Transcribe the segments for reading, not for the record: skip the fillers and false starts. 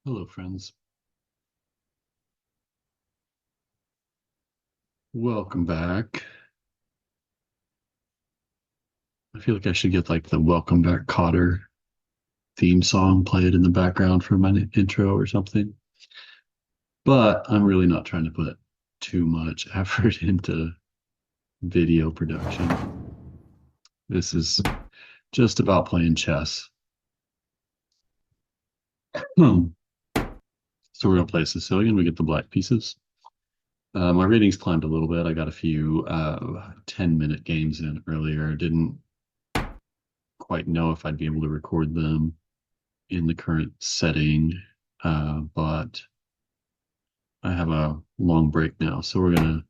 Hello, friends. Welcome back. I feel like I should get like the Welcome Back Cotter theme song played in the background for my intro or something. But I'm really not trying to put too much effort into video production. This is just about playing chess. Hmm. So we're gonna play Sicilian. We get the black pieces. My ratings climbed a little bit. I got a few 10-minute games in earlier. Didn't quite know if I'd be able to record them in the current setting, but I have a long break now, so we're gonna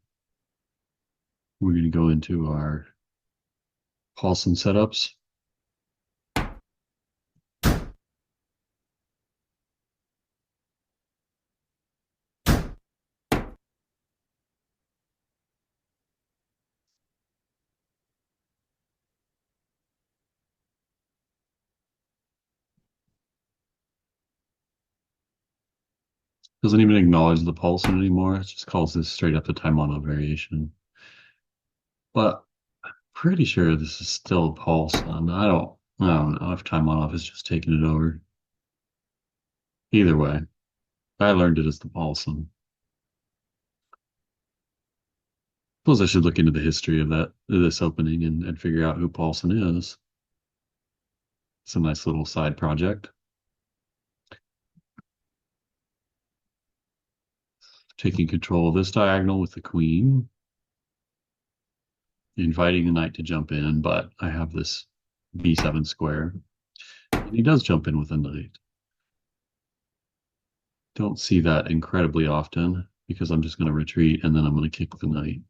go into our Paulson setups. Doesn't even acknowledge the Paulson anymore. It just calls this straight up the Taimanov variation. But I'm pretty sure this is still Paulson. I don't know if Taimanov is just taking it over. Either way, I learned it as the Paulson. Suppose I should look into the history of this opening and figure out who Paulson is. It's a nice little side project. Taking control of this diagonal with the queen, inviting the knight to jump in, but I have this b7 square, and he does jump in with a knight. Don't see that incredibly often because I'm just going to retreat and then I'm going to kick the knight.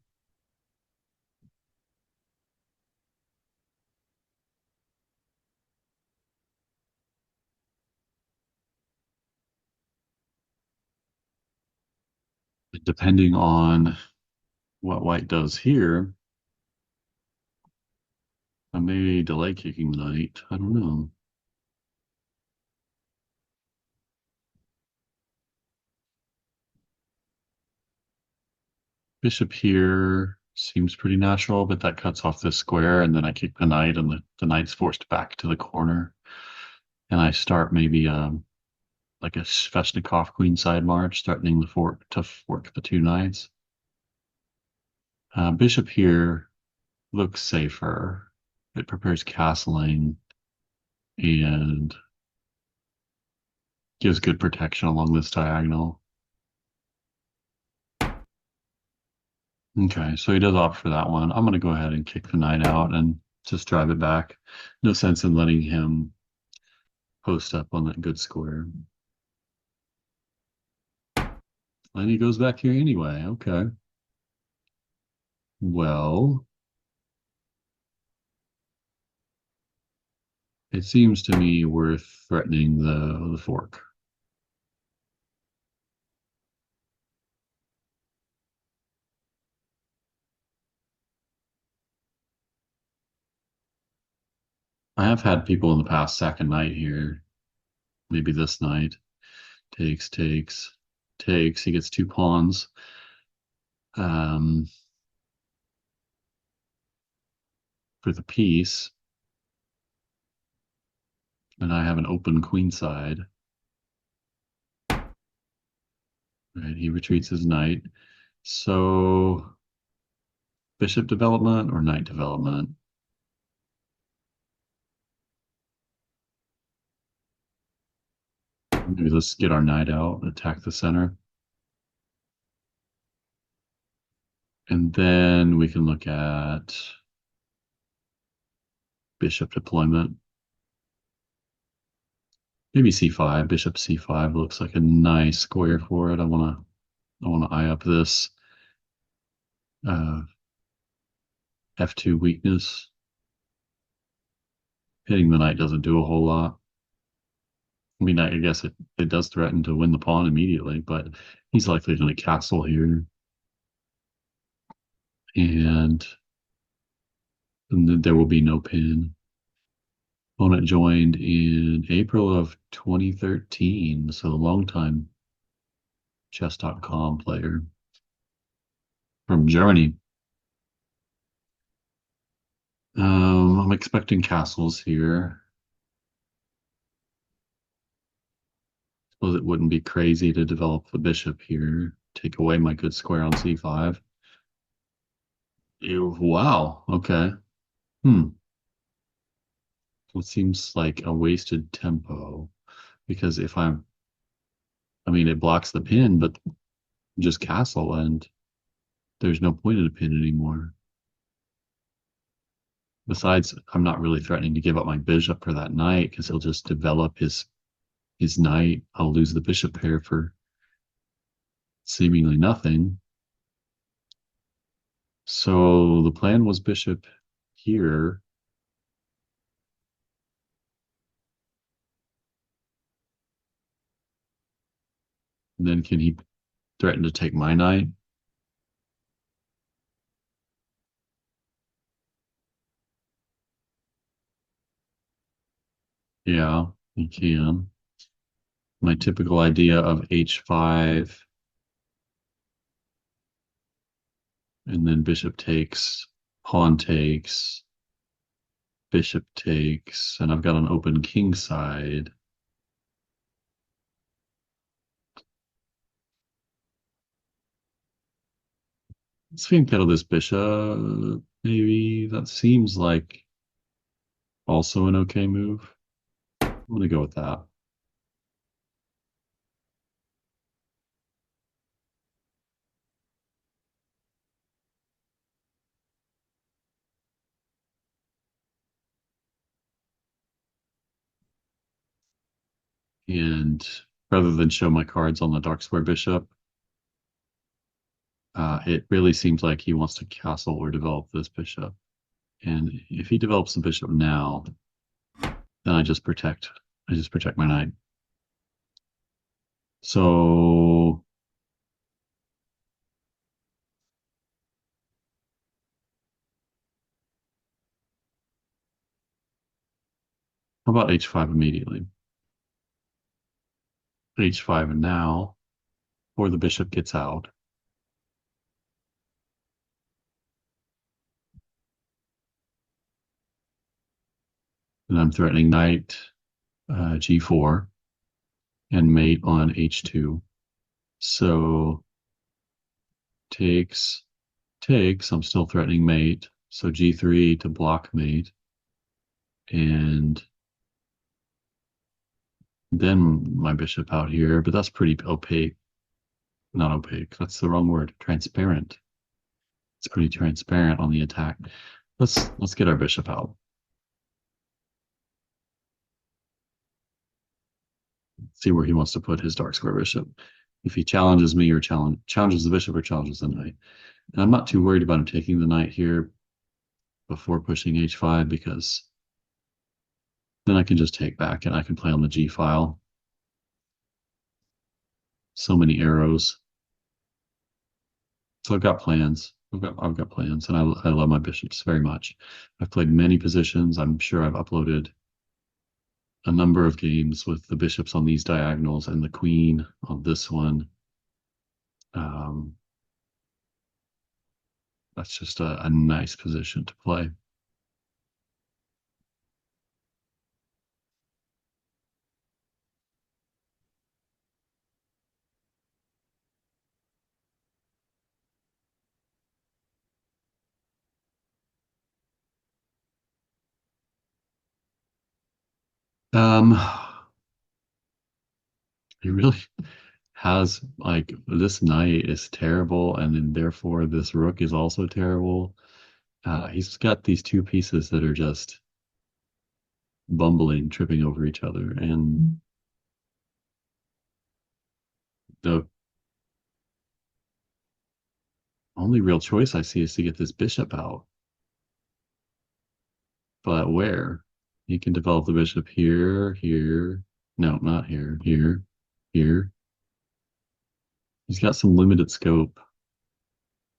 Depending on what white does here, I may delay kicking the knight. I don't know. Bishop here seems pretty natural, but that cuts off this square, and then I kick the knight, and the knight's forced back to the corner. And I start maybe like a Sveshnikov queenside march, threatening to fork the two knights. Bishop here looks safer. It prepares castling and gives good protection along this diagonal. Okay, so he does opt for that one. I'm going to go ahead and kick the knight out and just drive it back. No sense in letting him post up on that good square. And he goes back here anyway. Okay. Well, it seems to me worth threatening the fork. I have had people in the past sack a knight here. Maybe this knight takes, takes, takes. He gets two pawns. Um, for the piece. And I have an open queen side. Right, he retreats his knight. So bishop development or knight development? Maybe let's get our knight out, attack the center. And then we can look at bishop deployment. Maybe c5. Bishop c5 looks like a nice square for it. I want to eye up this uh, f2 weakness. Hitting the knight doesn't do a whole lot. I mean, I guess it does threaten to win the pawn immediately, but he's likely going to castle here. And there will be no pin. Opponent joined in April of 2013, so a long time chess.com player from Germany. I'm expecting castles here. Suppose it wouldn't be crazy to develop the bishop here. Take away my good square on c5. Ew, wow. Okay. Hmm. It seems like a wasted tempo because if I mean, it blocks the pin, but just castle and there's no point in a pin anymore. Besides, I'm not really threatening to give up my bishop for that knight because he'll just develop his knight. I'll lose the bishop pair for seemingly nothing. So the plan was bishop here. And then can he threaten to take my knight? Yeah, he can. My typical idea of h5 and then bishop takes, pawn takes, bishop takes, and I've got an open king side. Let's fianchetto this bishop. Maybe that seems like also an okay move. I'm gonna go with that. And rather than show my cards on the dark square bishop, it really seems like he wants to castle or develop this bishop. And if he develops the bishop now, then I just protect my knight. So how about h5 immediately? H5 now, or the bishop gets out. And I'm threatening knight g4 and mate on h2. So takes, takes, I'm still threatening mate. So g3 to block mate. And then my bishop out here, but that's pretty opaque. Not opaque, that's the wrong word. Transparent. It's pretty transparent on the attack. Let's get our bishop out. See where he wants to put his dark square bishop. If he challenges me or challenges the bishop or challenges the knight. And I'm not too worried about him taking the knight here before pushing h5 because then I can just take back and I can play on the g file. So many arrows. So I've got plans. I've got plans, and I love my bishops very much. I've played many positions. I'm sure I've uploaded a number of games with the bishops on these diagonals and the queen on this one. Um, that's just a nice position to play. Um, he really has like this knight is terrible, and then therefore this rook is also terrible. He's got these two pieces that are just bumbling, tripping over each other, and the only real choice I see is to get this bishop out. But where? He can develop the bishop here, here. No, not here, here, here. He's got some limited scope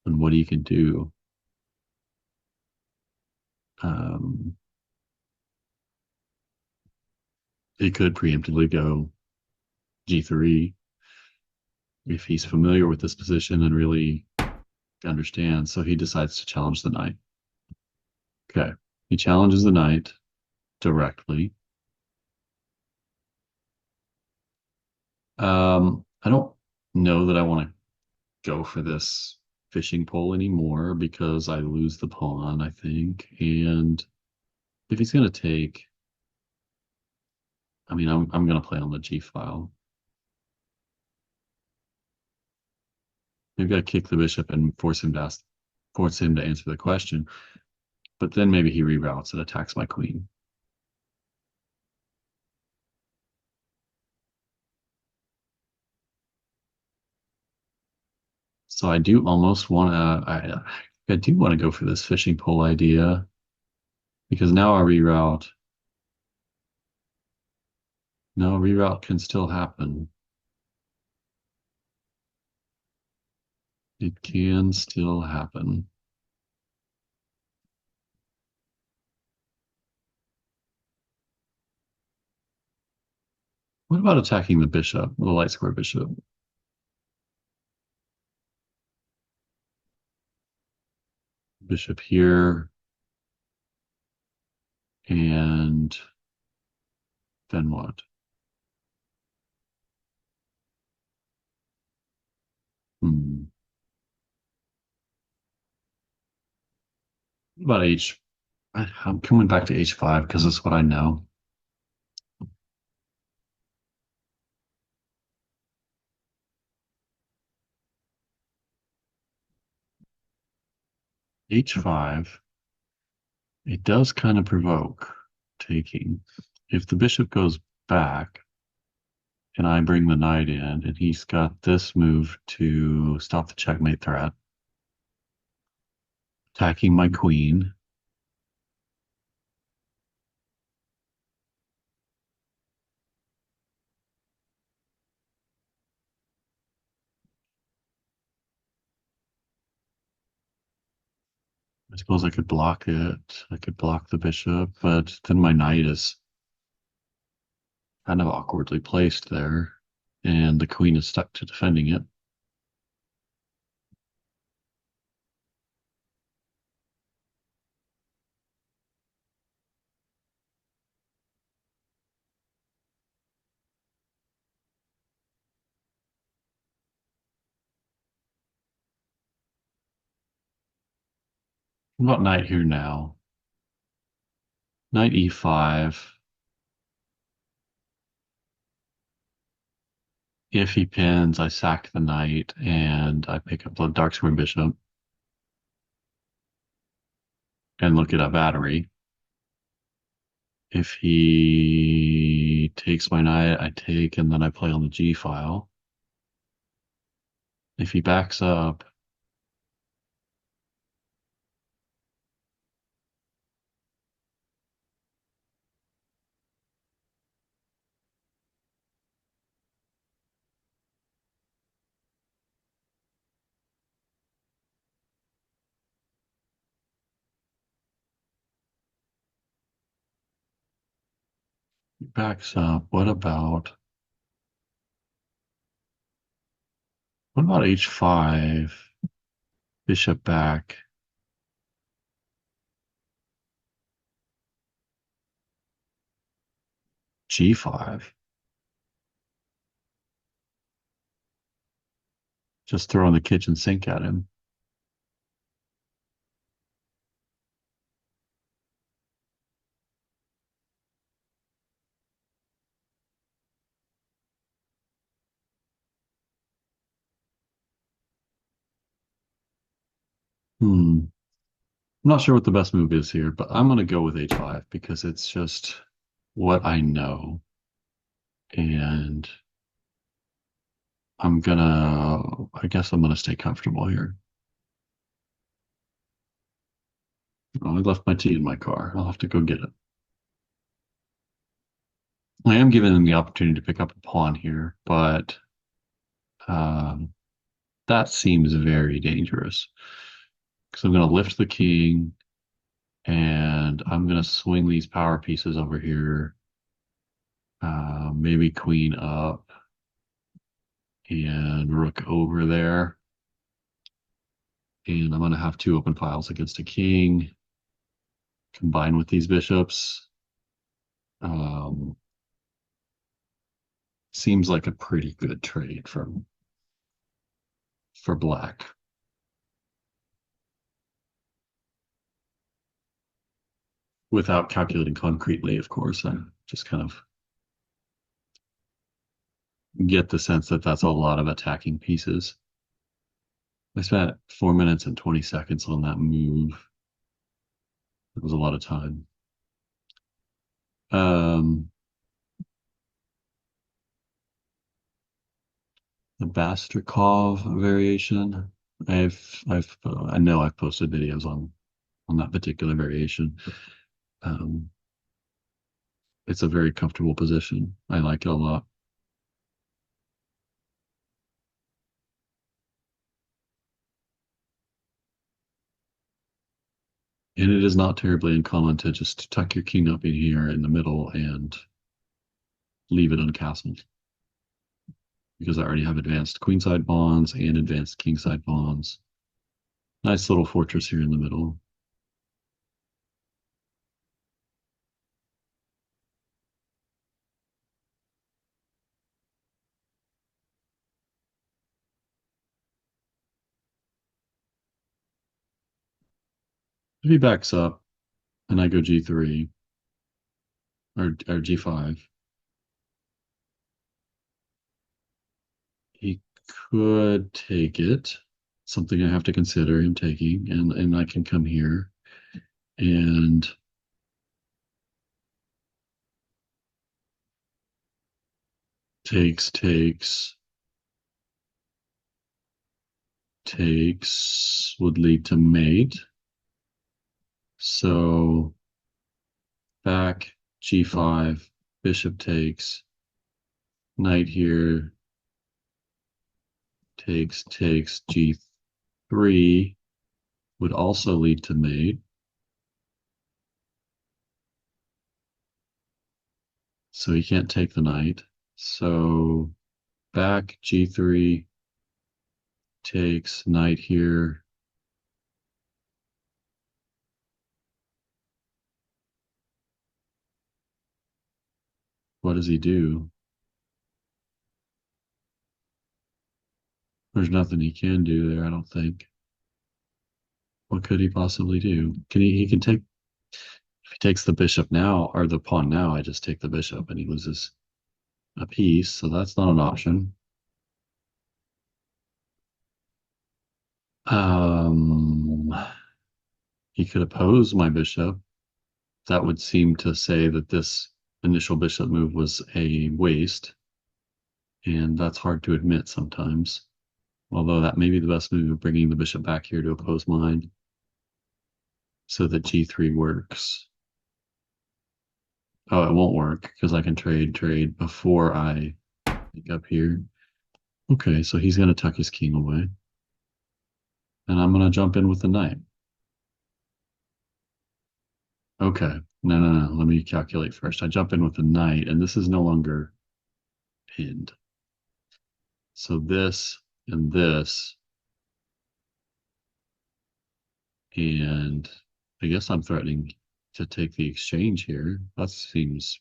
on what he can do. Um, He could preemptively go G3 if he's familiar with this position and really understands. So he decides to challenge the knight. Okay. He challenges the knight directly. I don't know that I want to go for this fishing pole anymore because I lose the pawn, I think. And if he's going to take, I mean, I'm going to play on the G file. Maybe I kick the bishop and force him to answer the question. But then maybe he reroutes and attacks my queen. So I do almost want to. I do want to go for this fishing pole idea because now a reroute. No, a reroute can still happen. It can still happen. What about attacking the bishop, the light square bishop? Bishop here, and then what? Hmm. What about H? I'm coming back to H5 because it's what I know. H5, it does kind of provoke taking. If the bishop goes back and I bring the knight in, and he's got this move to stop the checkmate threat, attacking my queen. I suppose I could block it. I could block the bishop, but then my knight is kind of awkwardly placed there, and the queen is stuck to defending it. What about knight here now? Knight e5. If he pins, I sack the knight and I pick up the dark square bishop and look at a battery. If he takes my knight, I take and then I play on the G file. If he backs up, what about H5, bishop back, G5? Just throwing the kitchen sink at him. I'm not sure what the best move is here, but I'm going to go with H5 because it's just what I know. And I guess I'm gonna stay comfortable here. Oh, I left my tea in my car. I'll have to go get it. I am giving him the opportunity to pick up a pawn here, but um, that seems very dangerous because I'm going to lift the king and I'm going to swing these power pieces over here Maybe queen up and rook over there. And I'm going to have two open files against a king. Combine with these bishops. Um, Seems like a pretty good trade for black. Without calculating concretely, of course. I just kind of get the sense that that's a lot of attacking pieces. I spent 4 minutes and 20 seconds on that move. It was a lot of time. Um, the Bastrikov variation. I know I've posted videos on that particular variation. Um, it's a very comfortable position. I like it a lot. And it is not terribly uncommon to just tuck your king up in here in the middle and leave it uncastled. Because I already have advanced queenside pawns and advanced kingside pawns. Nice little fortress here in the middle. If he backs up and I go g3 or g5, he could take it. Something I have to consider him taking, and I can come here and takes would lead to mate. So back g5, bishop takes, knight here, takes g3 would also lead to mate. So he can't take the knight. So back g3 takes knight here. What does he do? There's nothing he can do there, I don't think. What could he possibly do? He can take if he takes the bishop now or the pawn now, I just take the bishop and he loses a piece, so that's not an option. Um he could oppose my bishop. That would seem to say that this initial bishop move was a waste, and that's hard to admit sometimes. Although that may be the best move, bringing the bishop back here to oppose mine so that g3 works. Oh, it won't work because I can trade before I pick up here. Okay, so he's going to tuck his king away. And I'm going to jump in with the knight. Okay, no. Let me calculate first. I jump in with the knight, and this is no longer pinned. So this and this, and I guess I'm threatening to take the exchange here. That seems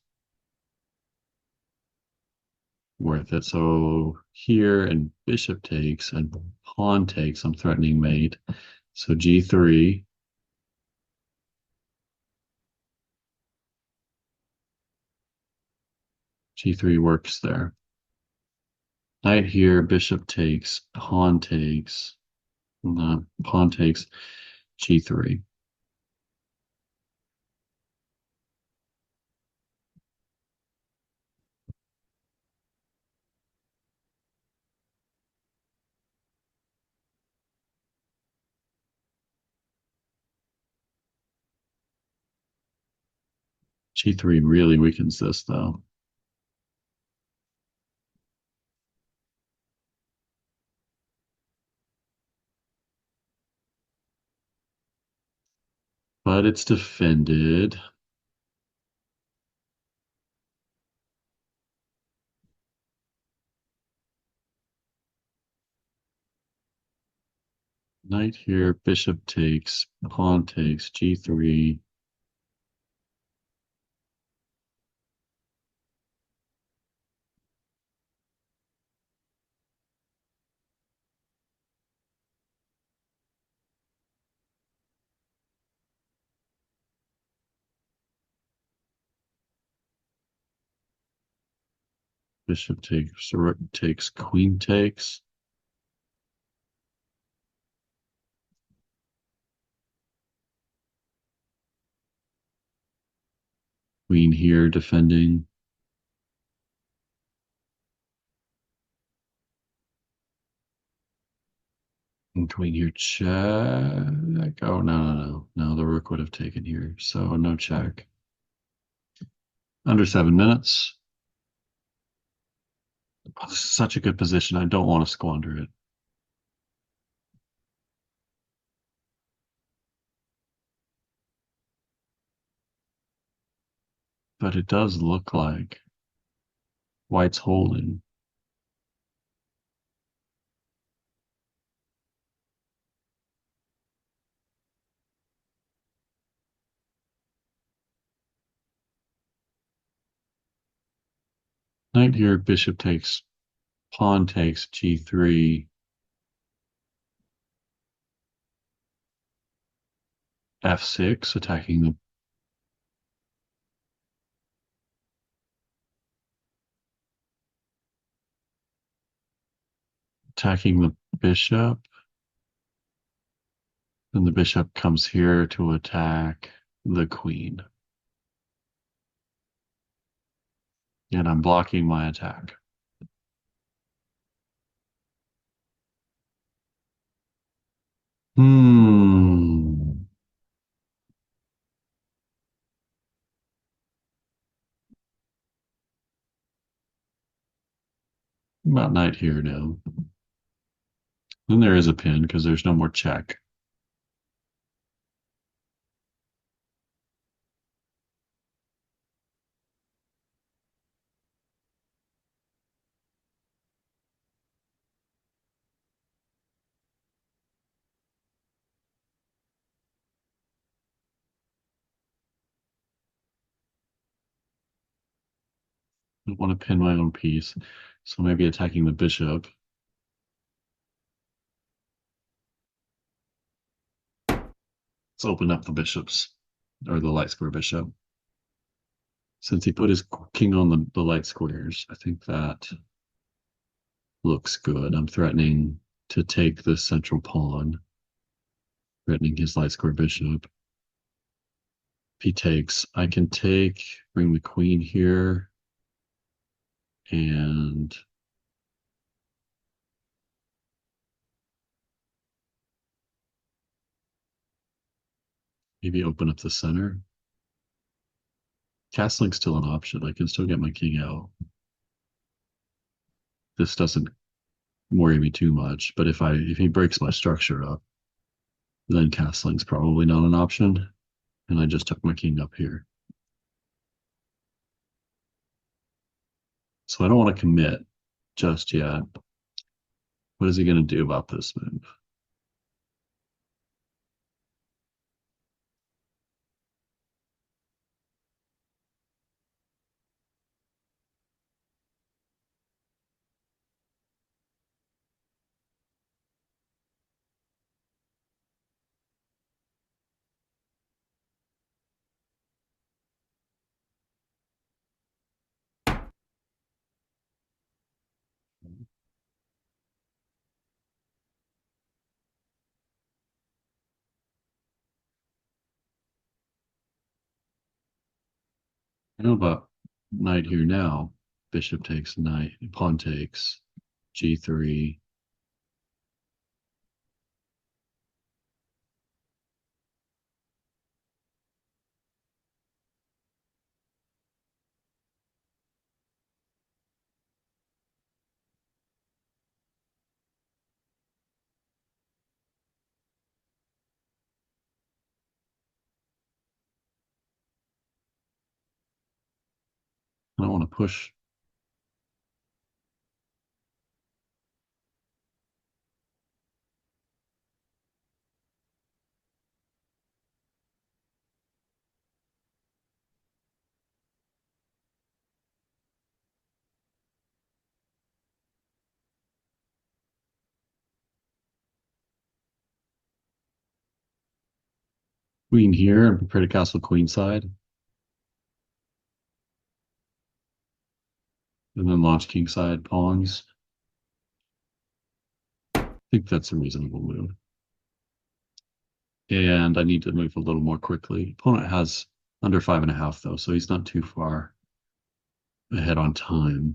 worth it. So here and bishop takes and pawn takes, I'm threatening mate. So g3. G3 works there. Knight here, bishop takes, pawn takes, no, pawn takes, g3. G3 really weakens this though. But it's defended. Knight here, bishop takes, pawn takes, g3. Bishop takes, rook takes, queen takes. Queen here defending. And queen here check. Oh, no, no, no. No, the rook would have taken here. So no check. Under 7 minutes. Oh, this is such a good position. I don't want to squander it. But it does look like white's holding. Knight here, bishop takes, pawn takes, g3, f6, attacking the bishop. Then the bishop comes here to attack the queen. And I'm blocking my attack. Hmm. About knight here now. Then there is a pin because there's no more check. I don't want to pin my own piece. So maybe attacking the bishop. Let's open up the bishops or the light square bishop. Since he put his king on the light squares, I think that looks good. I'm threatening to take the central pawn, threatening his light square bishop. If he takes, I can take, bring the queen here, and maybe open up the center. Castling's still an option. I can still get my king out. This doesn't worry me too much, but if he breaks my structure up, then castling's probably not an option. And I just took my king up here. So I don't want to commit just yet. What is he going to do about this move? I know about knight here now. Bishop takes knight, pawn takes, g3. I don't want to push. Queen here and prepare to castle queenside, and then launch kingside pawns. I think that's a reasonable move. And I need to move a little more quickly. Opponent has under 5.5 though, so he's not too far ahead on time.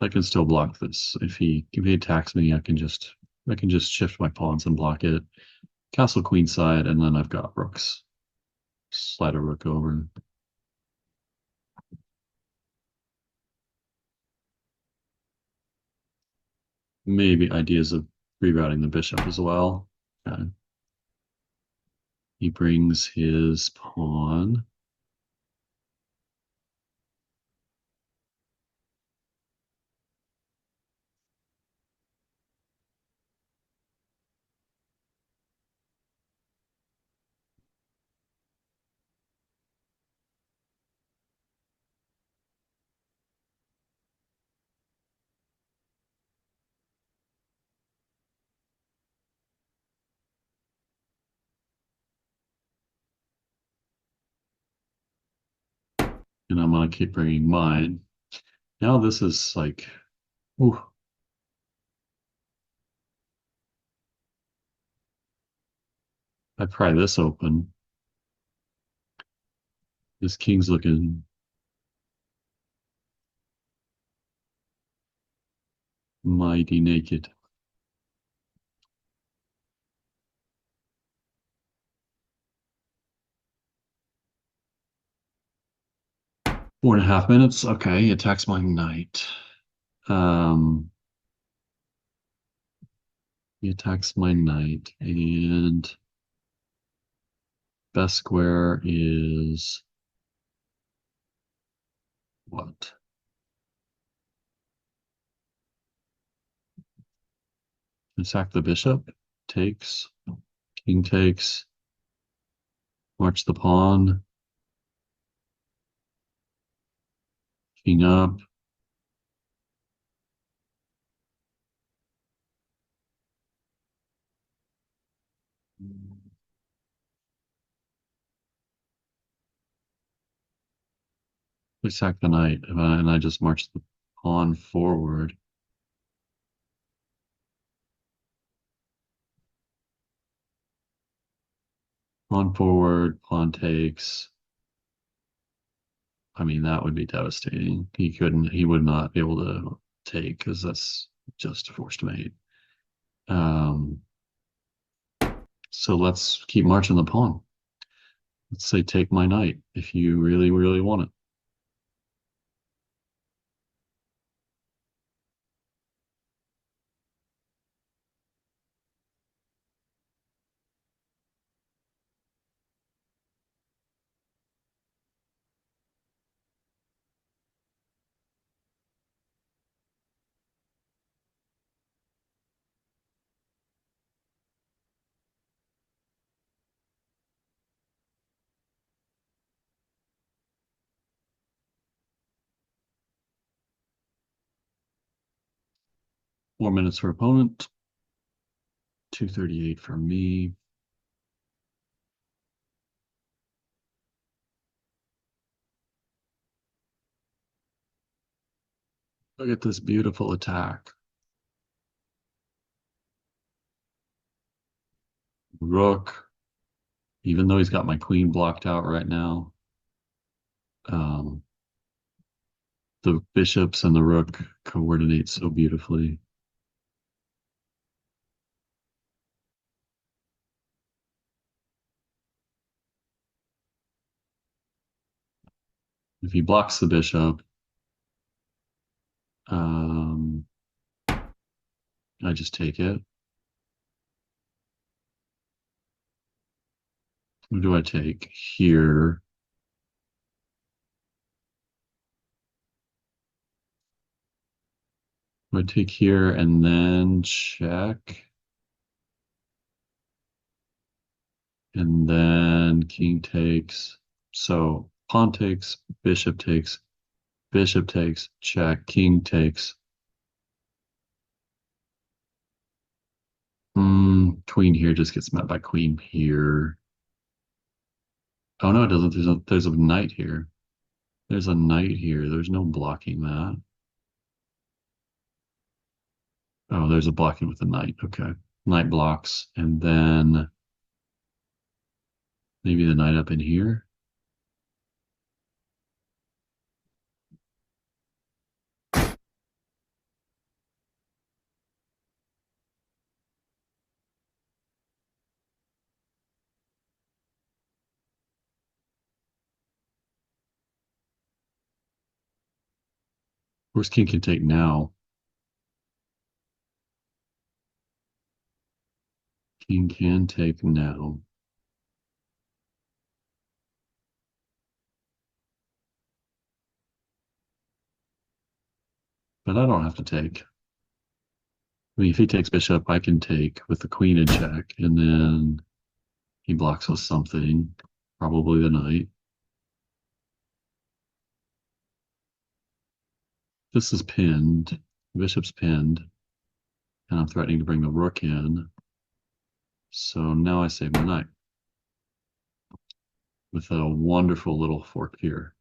I can still block this. If he attacks me, I can just shift my pawns and block it. Castle queenside, and then I've got rooks. Slide a rook over. Maybe ideas of rerouting the bishop as well. He brings his pawn. And I'm gonna keep bringing mine. Now this is like, ooh, I pry this open. This king's looking mighty naked. – 4.5 minutes. Okay, he attacks my knight. Um, he attacks my knight, and best square is what? Attack the bishop. Takes. King takes. March the pawn. King up. Attack the knight, and I just march the pawn forward. Pawn forward, pawn takes. I mean, that would be devastating. He would not be able to take because that's just a forced mate. Um, so let's keep marching the pawn. Let's say take my knight if you really, really want it. – 4 minutes for opponent. 2:38 for me. Look at this beautiful attack. Rook, even though he's got my queen blocked out right now. Um, the bishops and the rook coordinate so beautifully. If he blocks the bishop, um, I just take it. What do I take here? I take here and then check. And then king takes. So pawn takes, bishop takes, check, king takes. Queen here just gets met by queen here. Oh no, it doesn't. There's a knight here. There's a knight here. There's no blocking that. Oh, there's a blocking with a knight. Okay. Knight blocks. And then maybe the knight up in here. Of course, king can take now. King can take now. But I don't have to take. I mean, if he takes bishop, I can take with the queen in check, and then he blocks with something, probably the knight. This is pinned. Bishop's pinned, and I'm threatening to bring the rook in. So now I save my knight with a wonderful little fork here.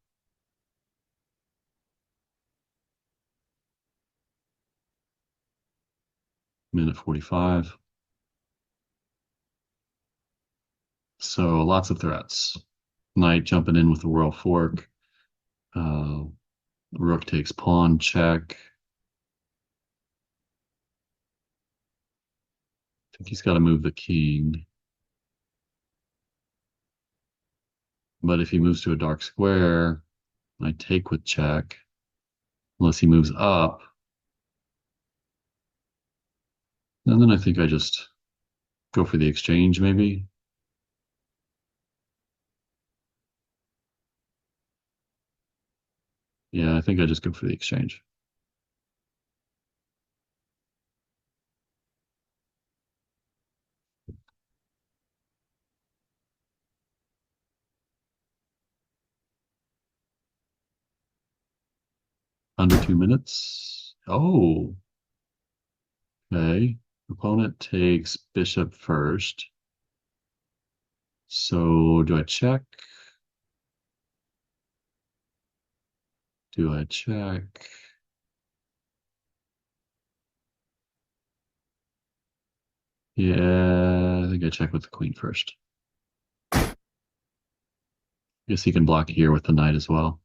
Minute 45. So lots of threats. Knight jumping in with the royal fork. Rook takes pawn check. I think he's got to move the king. But if he moves to a dark square, I take with check. Unless he moves up. And then I think I just go for the exchange, maybe. Yeah, I think I just go for the exchange. Under 2 minutes. Oh, okay. Opponent takes bishop first. So do I check? Do I check? Yeah, I think I check with the queen first. Guess he can block here with the knight as well.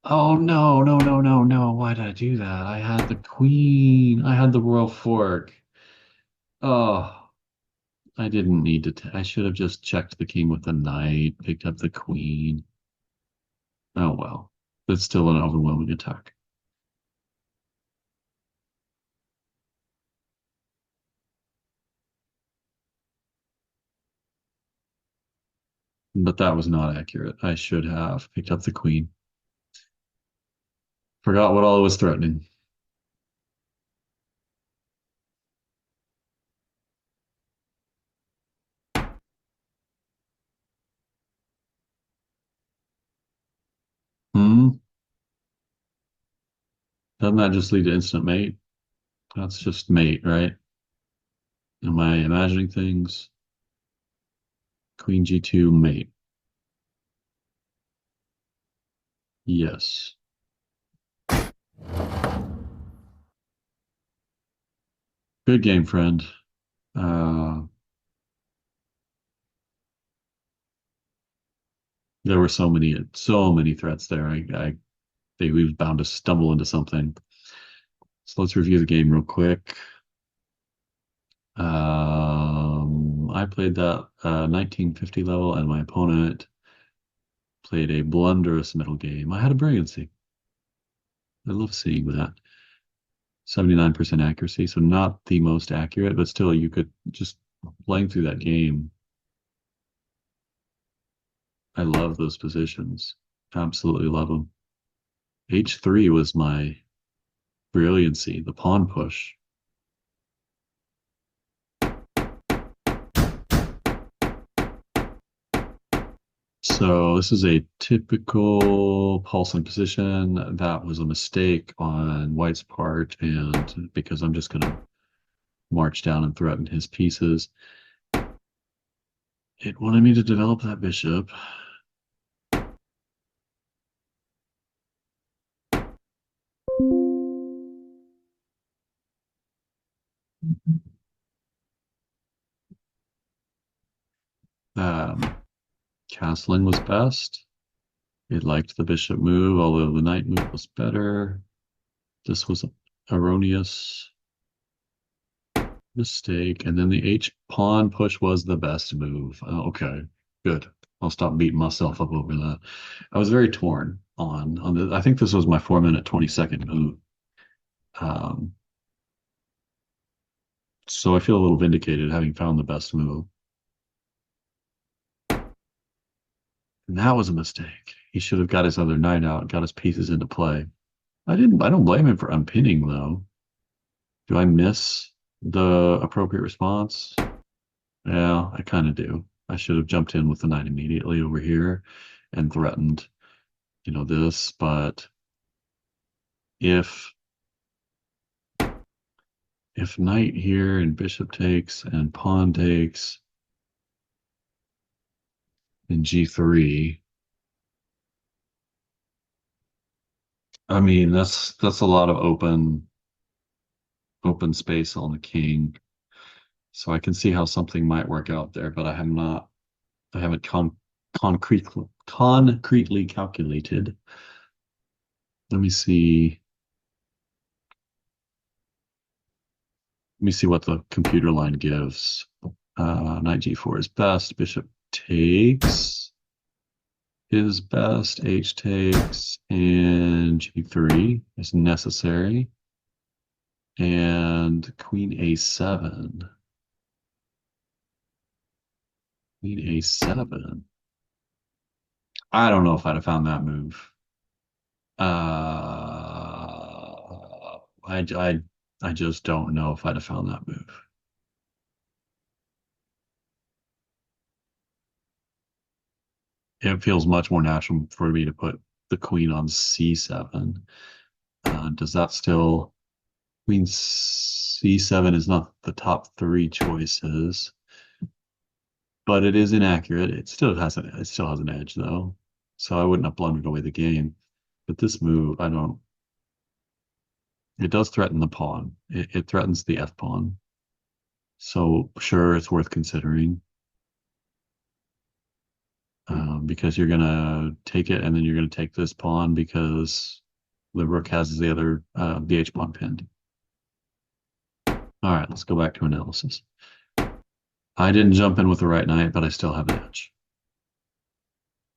Oh no, no, no, no, no. Why did I do that? I had the queen. I had the royal fork. Oh, I didn't need to. I should have just checked the king with the knight, picked up the queen. Oh well. That's still an overwhelming attack. But that was not accurate. I should have picked up the queen. Forgot what all it was threatening. Hmm. Doesn't that just lead to instant mate? That's just mate, right? Am I imagining things? Queen G2 mate. Yes. Good game, friend. Uh, there were so many threats there. I think we was bound to stumble into something. So let's review the game real quick. I played that 1950 level, and my opponent played a blunderous middle game. I had a brilliancy. I love seeing that. 79% accuracy, so not the most accurate, but still, you could just playing through that game. I love those positions. Absolutely love them. H3 was my brilliancy, the pawn push. So So this is a typical pulse in position. That was a mistake on White's part, and because I'm just going to march down and threaten his pieces, it wanted me to develop that bishop. Um, Castling was best. It liked the bishop move, although the knight move was better. This was an erroneous mistake. And then the H pawn push was the best move. Okay, good. I'll stop beating myself up over that. I was very torn on the. I think this was my 4 minute 20-second move. Um, so I feel a little vindicated having found the best move. And that was a mistake. He should have got his other knight out, got his pieces into play. I didn't. I don't blame him for unpinning though. Do I miss the appropriate response? Yeah, I kind of do. I should have jumped in with the knight immediately over here and threatened, this. But if if knight here and bishop takes and pawn takes and g3, I mean that's a lot of open space on the king. So I can see how something might work out there, but I haven't concretely calculated. Let me see. Let me see what the computer line gives. Knight g4 is best. Bishop takes is best. H takes and g3 is necessary. And queen a7. Queen a7. I don't know if I'd have found that move. I just don't know if I'd have found that move. It feels much more natural for me to put the queen on c7. Does that still queen c7 is not the top three choices, but it is inaccurate. It still has an edge though, so I wouldn't have blundered away the game. But this move, I don't. It does threaten the pawn. It threatens the f pawn. So sure, it's worth considering. Because you're gonna take it, and then you're gonna take this pawn because the rook has the h pawn pinned. All right, let's go back to analysis. I didn't jump in with the right knight, but I still have an edge.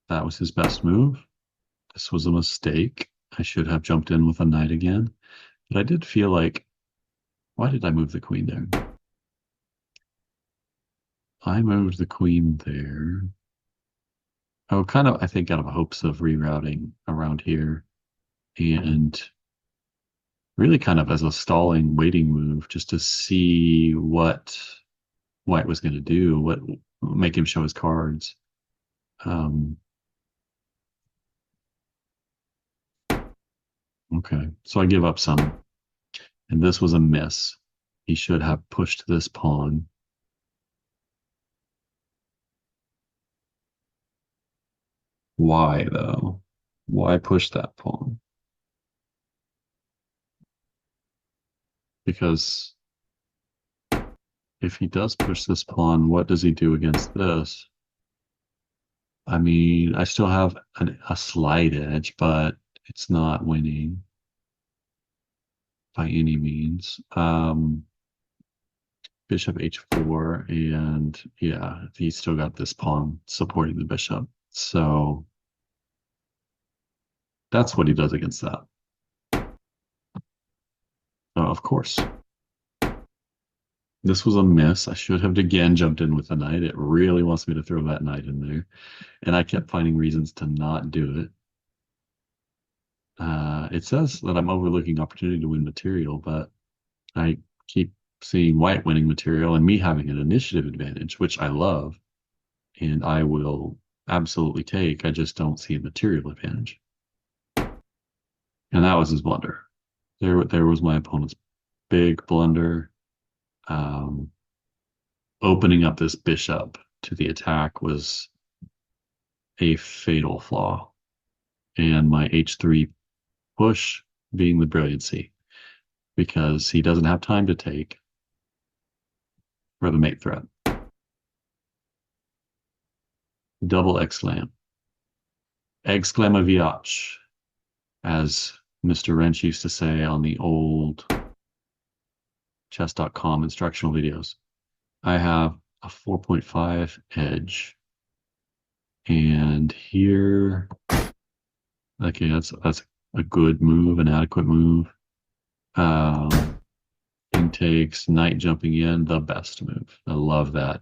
That was his best move. This was a mistake. I should have jumped in with a knight again. But I did feel like, why did I move the queen there? I moved the queen there. Oh, kind of, I think, out of hopes of rerouting around here. And really kind of as a stalling, waiting move, just to see what White was going to do, what make him show his cards. Okay, so I give up some. And this was a miss. He should have pushed this pawn. Why, though? Why push that pawn? Because if he does push this pawn, what does he do against this? I mean, I still have a slight edge, but it's not winning by any means. Bishop h4, and yeah, he's still got this pawn supporting the bishop. So that's what he does against that. Of course. This was a miss. I should have again jumped in with the knight. It really wants me to throw that knight in there. And I kept finding reasons to not do it. It says that I'm overlooking opportunity to win material, but I keep seeing White winning material and me having an initiative advantage, which I love. And I will absolutely take. I just don't see a material advantage. And that was his blunder. There was my opponent's big blunder. Um, Opening up this bishop to the attack was a fatal flaw. And my h3 push being the brilliancy, because he doesn't have time to take for the mate threat. Double exclam. Exclamaviach, as Mr. Wrench used to say on the old chess.com instructional videos. I have a 4.5 edge. And here, okay, that's a good move, an adequate move. King takes, knight jumping in, the best move. I love that.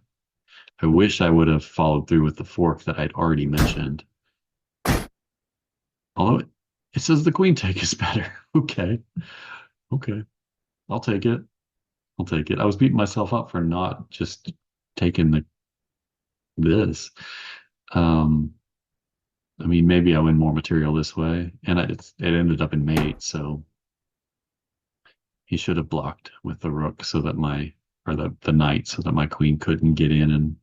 I wish I would have followed through with the fork that I'd already mentioned. Although it says the queen take is better. Okay. Okay. I'll take it. I'll take it. I was beating myself up for not just taking this. Um, I mean, maybe I win more material this way, and it ended up in mate, so he should have blocked with the rook so that the knight so that my queen couldn't get in and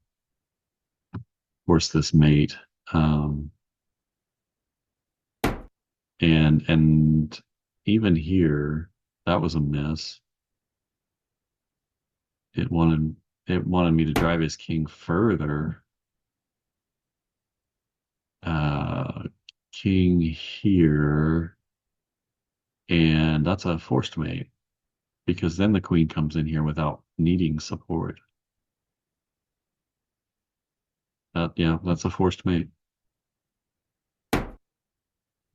force this mate. Um, and even here, that was a miss. It wanted it wanted me to drive his king further. Uh, King here, and that's a forced mate because then the queen comes in here without needing support. Yeah, that's a forced mate.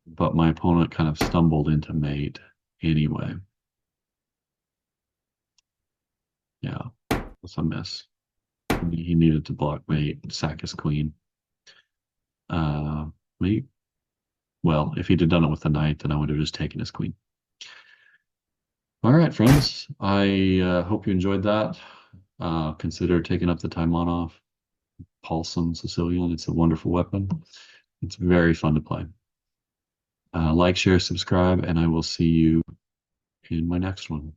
But my opponent kind of stumbled into mate anyway. Yeah, that's a miss. He needed to block mate, sack his queen. Mate. Well, if he'd have done it with the knight, then I would have just taken his queen. All right, friends. I hope you enjoyed that. Consider taking up the Taimanov Paulson Sicilian. It's a wonderful weapon. It's very fun to play. Like, share, subscribe, and I will see you in my next one.